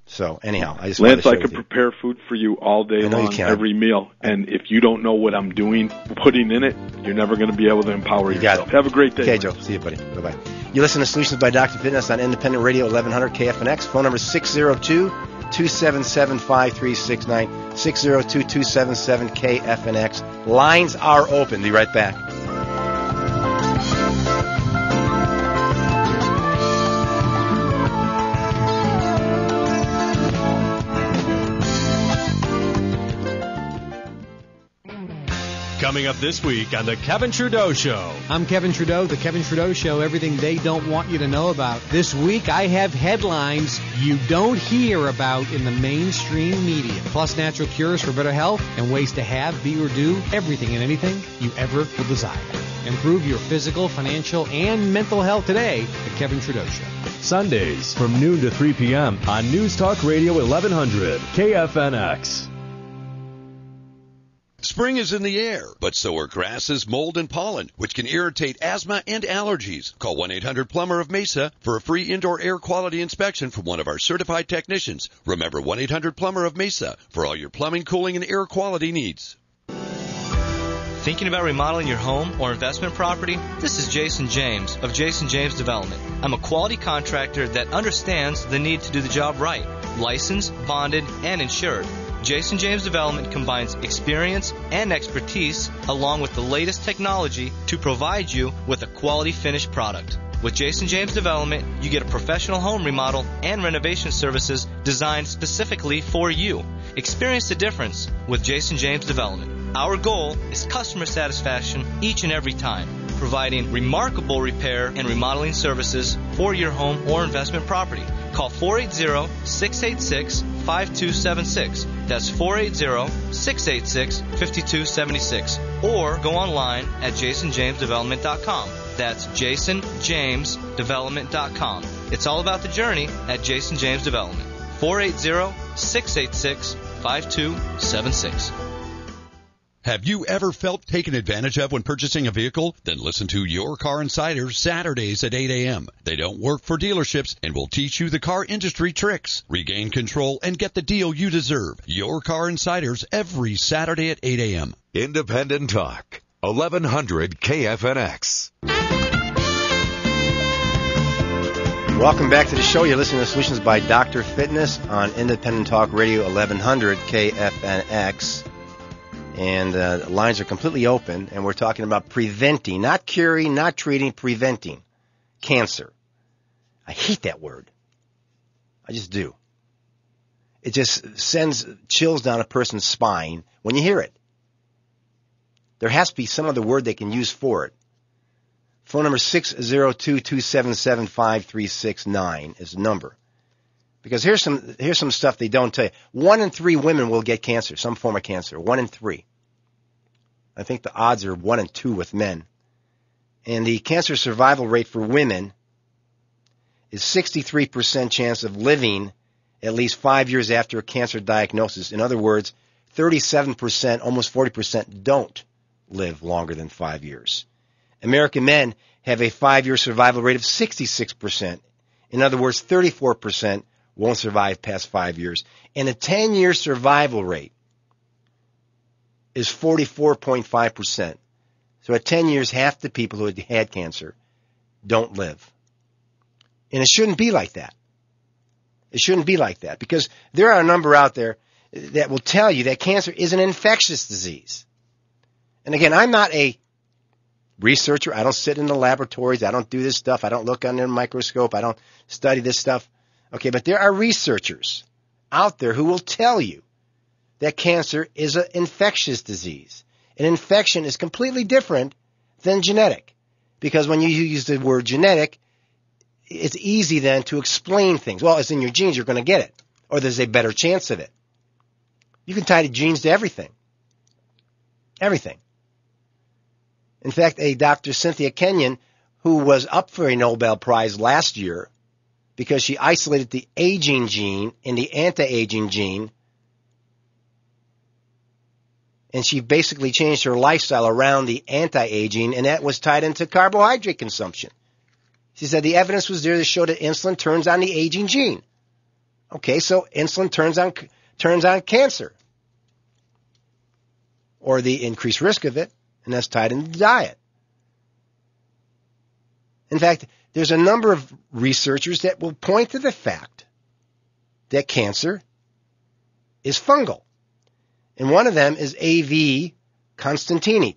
So anyhow, I just Lance, wanted to I could prepare food for you all day long, every meal. And if you don't know what I'm putting in it, you're never going to be able to empower yourself. Have a great day. Okay, Joe. See you, buddy. Bye-bye. You listen to Solutions by Dr. Fitness on Independent Radio 1100 KFNX. Phone number 602-277-5369. 602-277-KFNX. Lines are open. Be right back. Coming up this week on The Kevin Trudeau Show. I'm Kevin Trudeau, The Kevin Trudeau Show, everything they don't want you to know about. This week I have headlines you don't hear about in the mainstream media. Plus natural cures for better health and ways to have, be, or do everything and anything you ever will desire. Improve your physical, financial, and mental health today. The Kevin Trudeau Show. Sundays from noon to 3 p.m. on News Talk Radio 1100 KFNX. Spring is in the air, but so are grasses, mold, and pollen, which can irritate asthma and allergies. Call 1-800-PLUMBER of Mesa for a free indoor air quality inspection from one of our certified technicians. Remember 1-800-PLUMBER of Mesa for all your plumbing, cooling, and air quality needs. Thinking about remodeling your home or investment property? This is Jason James of Jason James Development. I'm a quality contractor that understands the need to do the job right. Licensed, bonded, and insured. Jason James Development combines experience and expertise along with the latest technology to provide you with a quality finished product. With Jason James Development, you get a professional home remodel and renovation services designed specifically for you. Experience the difference with Jason James Development. Our goal is customer satisfaction each and every time, providing remarkable repair and remodeling services for your home or investment property. Call 480-686-5276. That's 480-686-5276. Or go online at jasonjamesdevelopment.com. That's jasonjamesdevelopment.com. It's all about the journey at Jason James Development. 480-686-5276. Have you ever felt taken advantage of when purchasing a vehicle? Then listen to Your Car Insider Saturdays at 8 a.m. They don't work for dealerships and will teach you the car industry tricks. Regain control and get the deal you deserve. Your Car Insiders every Saturday at 8 a.m. Independent Talk, 1100 KFNX. Welcome back to the show. You're listening to Solutions by Dr. Fitness on Independent Talk Radio 1100 KFNX. And the lines are completely open, and we're talking about preventing, not curing, not treating, preventing cancer. I hate that word. I just do. It just sends chills down a person's spine when you hear it. There has to be some other word they can use for it. Phone number 602-277-5369 is the number. Because here's some stuff they don't tell you. 1 in 3 women will get cancer, some form of cancer. 1 in 3. I think the odds are 1 in 2 with men. And the cancer survival rate for women is 63% chance of living at least 5 years after a cancer diagnosis. In other words, 37%, almost 40% don't live longer than 5 years. American men have a 5-year survival rate of 66%. In other words, 34% won't survive past 5 years. And a 10-year survival rate is 44.5%. So at 10 years, half the people who had cancer don't live. And it shouldn't be like that. It shouldn't be like that, because there are a number out there that will tell you that cancer is an infectious disease. And again, I'm not a researcher. I don't sit in the laboratories. I don't do this stuff. I don't look under a microscope. I don't study this stuff. Okay, but there are researchers out there who will tell you that cancer is an infectious disease. An infection is completely different than genetic, because when you use the word genetic, it's easy then to explain things. Well, it's in your genes, you're going to get it. Or there's a better chance of it. You can tie the genes to everything. Everything. In fact, a Dr. Cynthia Kenyon, who was up for a Nobel Prize last year because she isolated the aging gene and the anti-aging gene, and she basically changed her lifestyle around the anti-aging, and that was tied into carbohydrate consumption. She said the evidence was there to show that insulin turns on the aging gene. Okay, so insulin turns on cancer, or the increased risk of it, and that's tied into diet. In fact, there's a number of researchers that will point to the fact that cancer is fungal. And one of them is A.V. Constantini.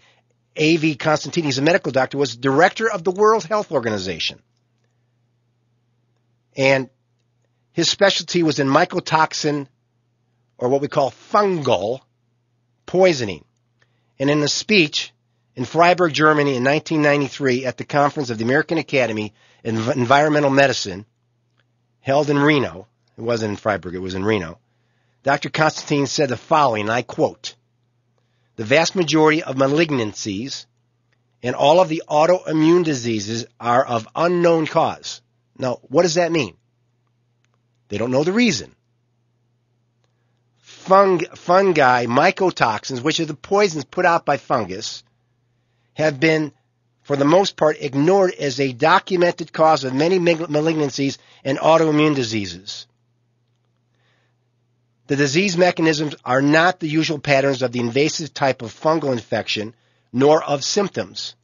A.V. Constantini, he's a medical doctor, was director of the World Health Organization. And his specialty was in mycotoxin, or what we call fungal poisoning. And in a speech in Freiburg, Germany in 1993 at the conference of the American Academy of Environmental Medicine, held in Reno, it wasn't in Freiburg, it was in Reno, Dr. Constantine said the following, and I quote, "The vast majority of malignancies and all of the autoimmune diseases are of unknown cause." Now, what does that mean? They don't know the reason. Fungi, mycotoxins, which are the poisons put out by fungus, have been, for the most part, ignored as a documented cause of many malignancies and autoimmune diseases. The disease mechanisms are not the usual patterns of the invasive type of fungal infection, nor of symptoms,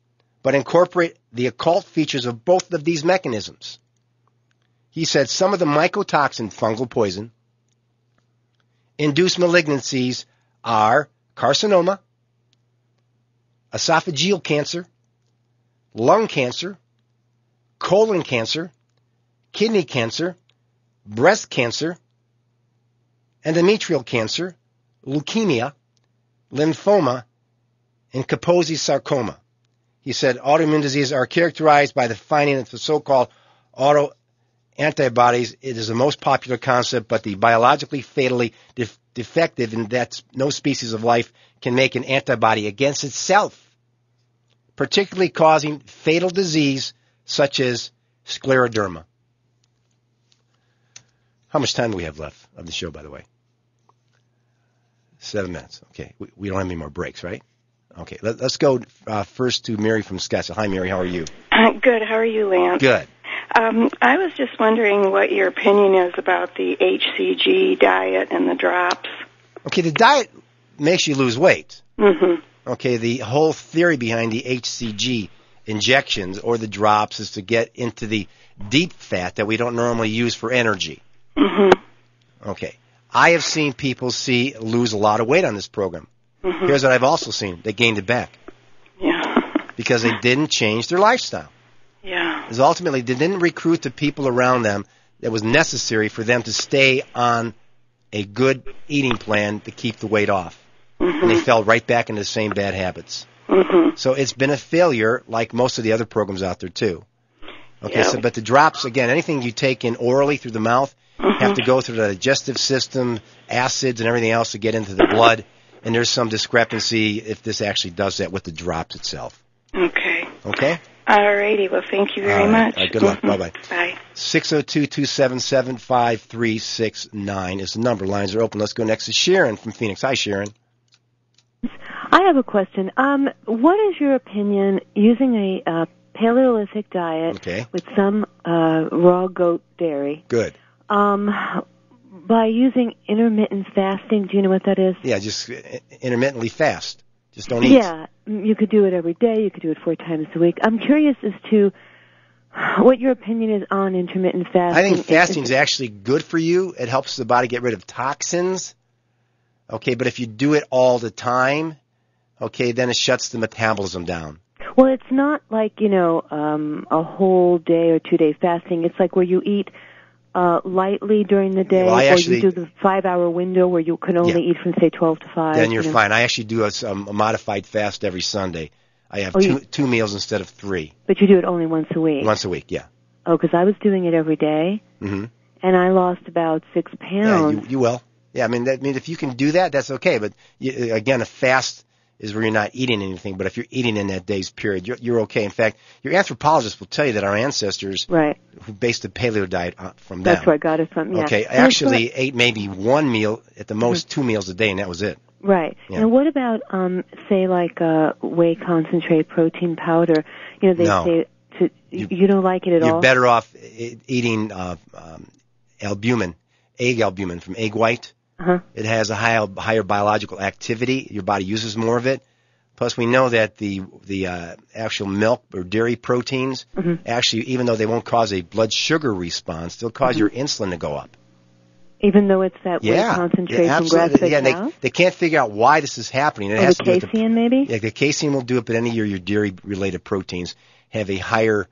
but incorporate the occult features of both of these mechanisms. He said some of the mycotoxin fungal poison induced malignancies are carcinoma, esophageal cancer, lung cancer, colon cancer, kidney cancer, breast cancer, endometrial cancer, leukemia, lymphoma, and Kaposi sarcoma. He said autoimmune diseases are characterized by the finding of the so-called autoantibodies. It is the most popular concept, but the biologically fatally defective, and that no species of life can make an antibody against itself, particularly causing fatal disease such as scleroderma. How much time do we have left of the show, by the way? 7 minutes. Okay. We don't have any more breaks, right? Okay. Let's go first to Mary from Scottsdale. Hi, Mary. How are you? Good. How are you, Lance? Good. I was just wondering what your opinion is about the HCG diet and the drops. Okay. The diet makes you lose weight. Mm-hmm. Okay. The whole theory behind the HCG injections or the drops is to get into the deep fat that we don't normally use for energy. Mm-hmm. Okay. I have seen people lose a lot of weight on this program. Mm-hmm. Here's what I've also seen. They gained it back. Yeah. Because they didn't change their lifestyle. Yeah. Because ultimately, they didn't recruit the people around them that was necessary for them to stay on a good eating plan to keep the weight off. Mm-hmm. And they fell right back into the same bad habits. Mm-hmm. So it's been a failure, like most of the other programs out there, too. Okay, Yeah. so but the drops, again, anything you take in orally through the mouth have to go through the digestive system, acids and everything else to get into the blood, and there's some discrepancy if this actually does that with the drops itself. Okay. Okay? All righty. Well, thank you very much. All right, good luck. Bye-bye. Bye. 602-277-5369 is the number. Lines are open. Let's go next to Sharon from Phoenix. Hi, Sharon. I have a question. What is your opinion using a Paleolithic diet with some raw goat dairy? Good. By using intermittent fasting, do you know what that is? Yeah, just intermittently fast. Just don't eat. Yeah, you could do it every day. You could do it 4 times a week. I'm curious as to what your opinion is on intermittent fasting. I think fasting is actually good for you. It helps the body get rid of toxins. Okay, but if you do it all the time, okay, then it shuts the metabolism down. Well, it's not like, a whole day or 2 day fasting. It's like where you eat lightly during the day, or you do the 5-hour window where you can only eat from, say, 12 to 5. Then you're fine. I actually do a modified fast every Sunday. I have two meals instead of 3. But you do it only once a week? Once a week, yeah. Oh, because I was doing it every day, and I lost about 6 pounds. Yeah, you will. Yeah, I mean, if you can do that, that's okay. But, again, a fast is where you're not eating anything, but if you're eating in that day's period, you're okay. In fact, your anthropologist will tell you that our ancestors who based the paleo diet from them. That's where I got it from, yeah. Okay, actually ate maybe 1 meal, at the most 2 meals a day, and that was it. Right. Yeah. And what about, say, like whey concentrate, protein powder? They say you don't like it at all? You're better off eating albumin, egg albumin from egg white. It has a higher biological activity. Your body uses more of it. Plus, we know that the actual milk or dairy proteins actually, even though they won't cause a blood sugar response, they'll cause your insulin to go up. Even though it's that whey concentrate from grass-fed cows? They can't figure out why this is happening. It has the to do casein, maybe? Yeah, the casein will do it, but any of your dairy-related proteins have a higher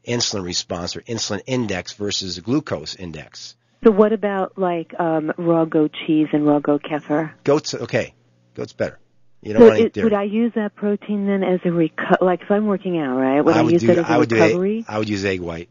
insulin response or insulin index versus a glucose index. So what about like raw goat cheese and raw goat kefir? Goat's okay. Goat's better. You don't want to eat dairy. Would I use that protein then as a like if I'm working out, right? Would I use that as a recovery? I would use egg white.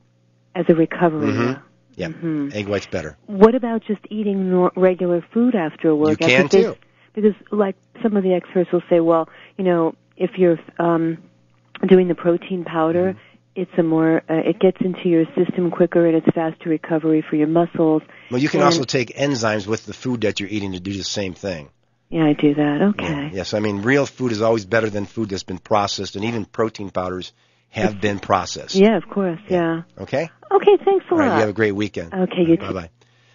As a recovery, yeah. Egg white's better. What about just eating regular food after work? You can too. Because like some of the experts will say, well, if you're doing the protein powder, it's it gets into your system quicker and it's faster recovery for your muscles. Well, you can also take enzymes with the food that you're eating to do the same thing. Yeah, I do that. Okay. Yeah. Yes, I mean, real food is always better than food that's been processed, and even protein powders have been processed. Yeah, of course, yeah. Okay? Okay, thanks a lot. All right, you have a great weekend. Okay, you too. Bye-bye.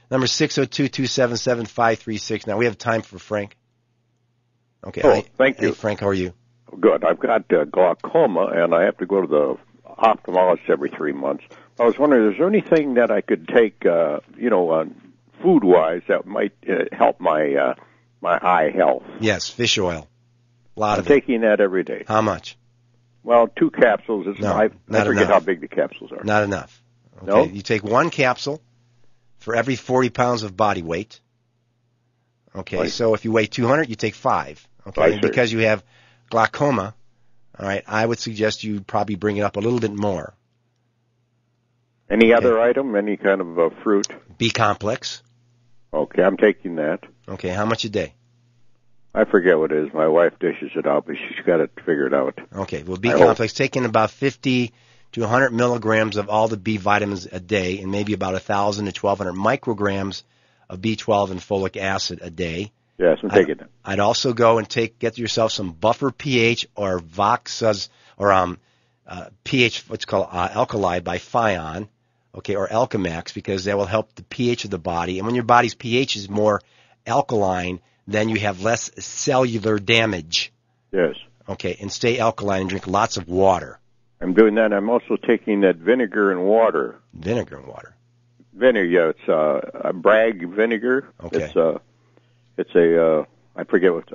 Number 602-277-5369. Now, we have time for Frank. Okay. Thank you. Hey, Frank, how are you? Good. I've got glaucoma, and I have to go to the ophthalmologist every 3 months. I was wondering, is there anything that I could take, food-wise that might help my eye health? Yes, fish oil. I'm taking that every day. How much? Well, 2 capsules. I forget enough. how big the capsules are. Not enough. Okay. No? You take 1 capsule for every 40 pounds of body weight. Okay, right. So if you weigh 200, you take 5. Okay, and because you have glaucoma, all right, I would suggest you probably bring it up a little bit more. Any other item? Any kind of fruit? B-complex. Okay, I'm taking that. Okay, how much a day? I forget what it is. My wife dishes it out, but she's got it figured out. Okay, well, B-complex, taking about 50 to 100 milligrams of all the B vitamins a day, and maybe about 1,000 to 1,200 micrograms of B12 and folic acid a day. Yes, I'm taking it. I'd also go and get yourself some Buffer pH or Vox's or pH, what's called Alkali by Phion, okay, or Alkamax, because that will help the pH of the body. And when your body's pH is more alkaline, then you have less cellular damage. Yes. Okay, and stay alkaline and drink lots of water. I'm doing that. I'm also taking that vinegar and water. Vinegar and water. Vinegar, yeah. It's a Bragg vinegar. Okay. It's a I forget what,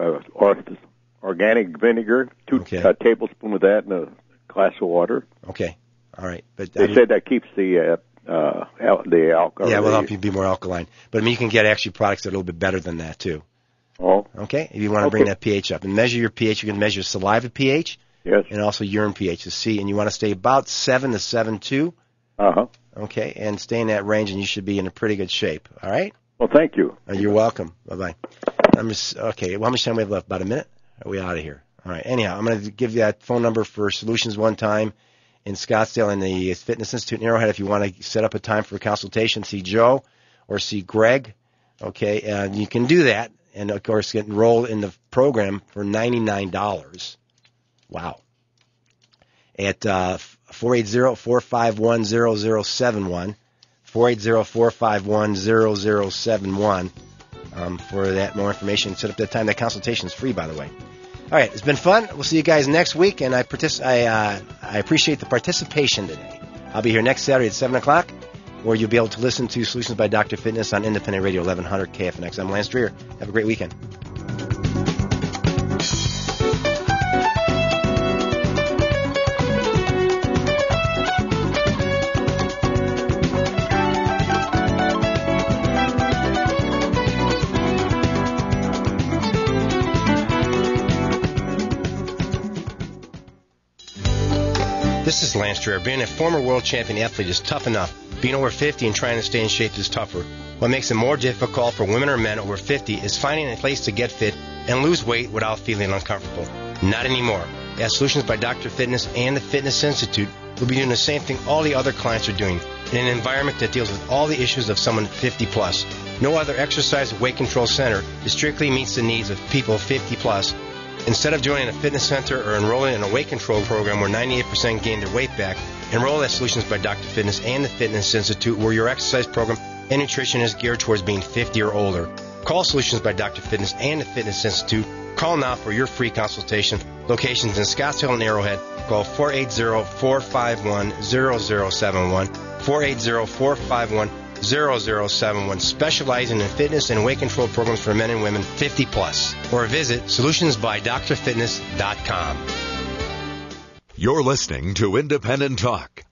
organic vinegar, 2 tablespoons of that in a glass of water. Okay. All right. But they said that keeps the alcohol. Yeah, will help you be more alkaline. But I mean, you can get actually products that are a little bit better than that, too. Oh. Okay? If you want to bring that pH up. And measure your pH, you can measure saliva pH. Yes. And also urine pH to see. And you want to stay about 7 to 7.2. Uh-huh. Okay? And stay in that range, and you should be in a pretty good shape. All right? Well, thank you. You're welcome. Bye-bye. Okay, well, how much time we have left? About a minute? Are we out of here? All right. Anyhow, I'm going to give you that phone number for Solutions one time in Scottsdale and the Fitness Institute in Arrowhead if you want to set up a time for a consultation, see Joe or see Greg. Okay, and you can do that. And, of course, get enrolled in the program for $99. Wow. At 480-451-0071. 480-451-0071 for that more information. Set up that time. That consultation is free, by the way. All right, it's been fun. We'll see you guys next week, and I appreciate the participation today. I'll be here next Saturday at 7 o'clock, where you'll be able to listen to Solutions by Dr. Fitness on Independent Radio 1100 KFNX. I'm Lance Dreher. Have a great weekend. This is Lance Dreher. Being a former world champion athlete is tough enough. Being over 50 and trying to stay in shape is tougher. What makes it more difficult for women or men over 50 is finding a place to get fit and lose weight without feeling uncomfortable. Not anymore. At Solutions by Dr. Fitness and the Fitness Institute, we'll be doing the same thing all the other clients are doing in an environment that deals with all the issues of someone 50 plus. No other exercise or weight control center strictly meets the needs of people 50 plus. Instead of joining a fitness center or enrolling in a weight control program where 98% gain their weight back, enroll at Solutions by Dr. Fitness and the Fitness Institute, where your exercise program and nutrition is geared towards being 50 or older. Call Solutions by Dr. Fitness and the Fitness Institute. Call now for your free consultation. Locations in Scottsdale and Arrowhead. Call 480-451-0071. 480-451-0071, specializing in fitness and weight control programs for men and women 50 plus. Or visit solutionsbydrfitness.com. You're listening to Independent Talk,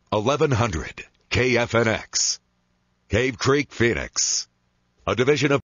1100 KFNX, Cave Creek, Phoenix, a division of